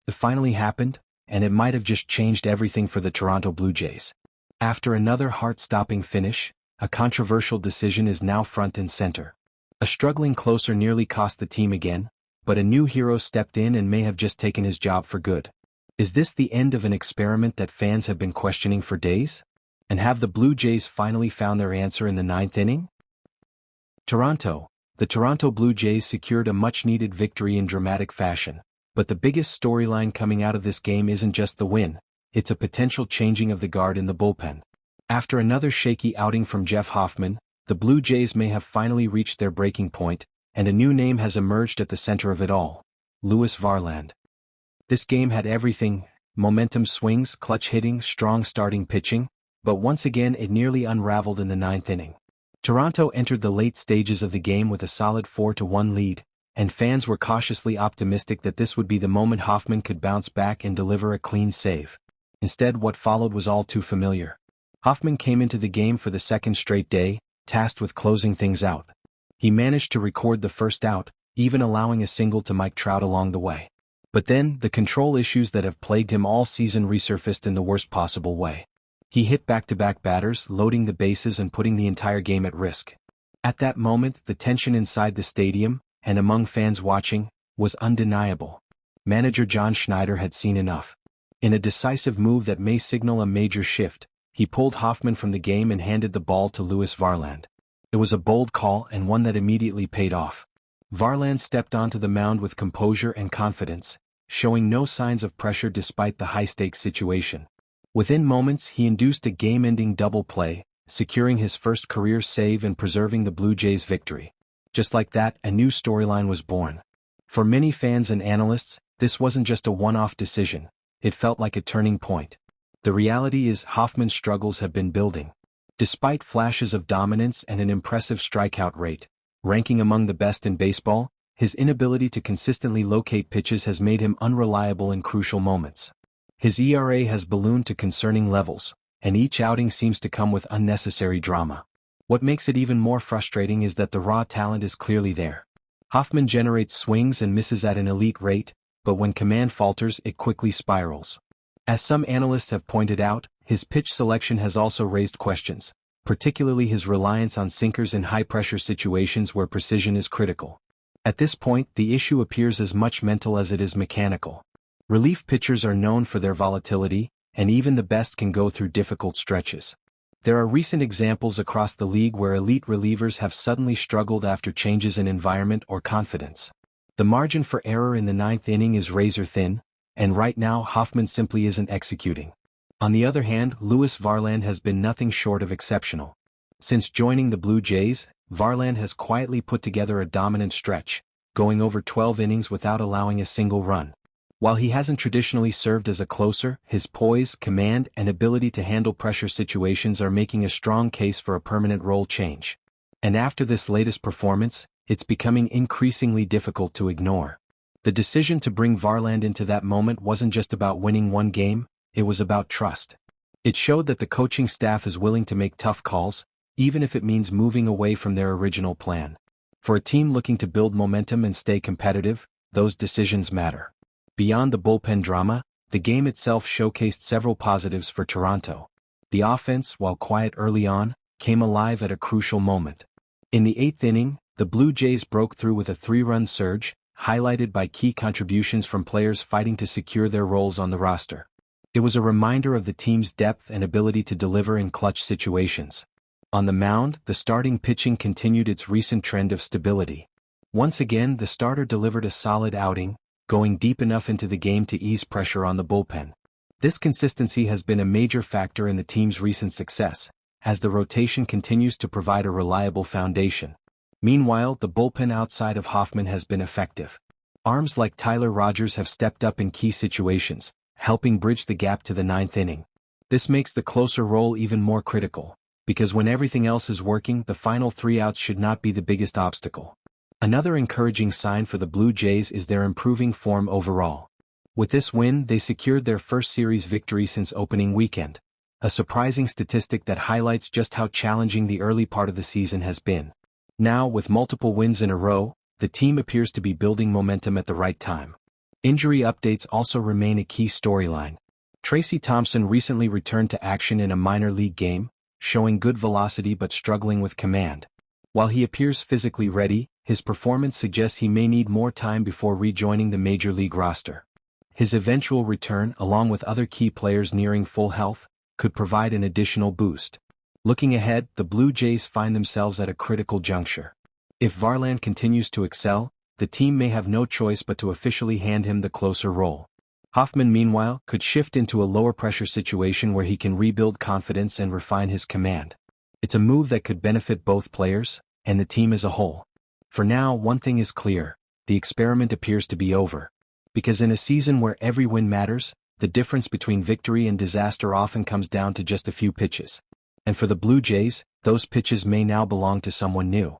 It finally happened, and it might have just changed everything for the Toronto Blue Jays. After another heart-stopping finish, a controversial decision is now front and center. A struggling closer nearly cost the team again, but a new hero stepped in and may have just taken his job for good. Is this the end of an experiment that fans have been questioning for days? And have the Blue Jays finally found their answer in the ninth inning? Toronto. The Toronto Blue Jays secured a much-needed victory in dramatic fashion, but the biggest storyline coming out of this game isn't just the win, it's a potential changing of the guard in the bullpen. After another shaky outing from Jeff Hoffman, the Blue Jays may have finally reached their breaking point, and a new name has emerged at the center of it all: Lewis Varland. This game had everything: momentum swings, clutch hitting, strong starting pitching, but once again it nearly unraveled in the ninth inning. Toronto entered the late stages of the game with a solid 4-1 lead, and fans were cautiously optimistic that this would be the moment Hoffman could bounce back and deliver a clean save. Instead, what followed was all too familiar. Hoffman came into the game for the second straight day, tasked with closing things out. He managed to record the first out, even allowing a single to Mike Trout along the way. But then, the control issues that have plagued him all season resurfaced in the worst possible way. He hit back-to-back batters, loading the bases and putting the entire game at risk. At that moment, the tension inside the stadium, and among fans watching, was undeniable. Manager John Schneider had seen enough. In a decisive move that may signal a major shift, he pulled Hoffman from the game and handed the ball to Lewis Varland. It was a bold call and one that immediately paid off. Varland stepped onto the mound with composure and confidence, showing no signs of pressure despite the high-stakes situation. Within moments, he induced a game-ending double play, securing his first career save and preserving the Blue Jays' victory. Just like that, a new storyline was born. For many fans and analysts, this wasn't just a one-off decision. It felt like a turning point. The reality is Hoffman's struggles have been building. Despite flashes of dominance and an impressive strikeout rate, ranking among the best in baseball, his inability to consistently locate pitches has made him unreliable in crucial moments. His ERA has ballooned to concerning levels, and each outing seems to come with unnecessary drama. What makes it even more frustrating is that the raw talent is clearly there. Hoffman generates swings and misses at an elite rate, but when command falters, it quickly spirals. As some analysts have pointed out, his pitch selection has also raised questions, particularly his reliance on sinkers in high-pressure situations where precision is critical. At this point, the issue appears as much mental as it is mechanical. Relief pitchers are known for their volatility, and even the best can go through difficult stretches. There are recent examples across the league where elite relievers have suddenly struggled after changes in environment or confidence. The margin for error in the ninth inning is razor thin, and right now Hoffman simply isn't executing. On the other hand, Lewis Varland has been nothing short of exceptional. Since joining the Blue Jays, Varland has quietly put together a dominant stretch, going over 12 innings without allowing a single run. While he hasn't traditionally served as a closer, his poise, command, and ability to handle pressure situations are making a strong case for a permanent role change. And after this latest performance, it's becoming increasingly difficult to ignore. The decision to bring Varland into that moment wasn't just about winning one game, it was about trust. It showed that the coaching staff is willing to make tough calls, even if it means moving away from their original plan. For a team looking to build momentum and stay competitive, those decisions matter. Beyond the bullpen drama, the game itself showcased several positives for Toronto. The offense, while quiet early on, came alive at a crucial moment. In the eighth inning, the Blue Jays broke through with a 3-run surge, highlighted by key contributions from players fighting to secure their roles on the roster. It was a reminder of the team's depth and ability to deliver in clutch situations. On the mound, the starting pitching continued its recent trend of stability. Once again, the starter delivered a solid outing, going deep enough into the game to ease pressure on the bullpen. This consistency has been a major factor in the team's recent success, as the rotation continues to provide a reliable foundation. Meanwhile, the bullpen outside of Hoffman has been effective. Arms like Tyler Rogers have stepped up in key situations, helping bridge the gap to the ninth inning. This makes the closer role even more critical, because when everything else is working, the final 3 outs should not be the biggest obstacle. Another encouraging sign for the Blue Jays is their improving form overall. With this win, they secured their first series victory since opening weekend, a surprising statistic that highlights just how challenging the early part of the season has been. Now, with multiple wins in a row, the team appears to be building momentum at the right time. Injury updates also remain a key storyline. Tracy Thompson recently returned to action in a minor league game, showing good velocity but struggling with command. While he appears physically ready, his performance suggests he may need more time before rejoining the major league roster. His eventual return, along with other key players nearing full health, could provide an additional boost. Looking ahead, the Blue Jays find themselves at a critical juncture. If Varland continues to excel, the team may have no choice but to officially hand him the closer role. Hoffman, meanwhile, could shift into a lower-pressure situation where he can rebuild confidence and refine his command. It's a move that could benefit both players and the team as a whole. For now, one thing is clear: the experiment appears to be over. Because in a season where every win matters, the difference between victory and disaster often comes down to just a few pitches. And for the Blue Jays, those pitches may now belong to someone new.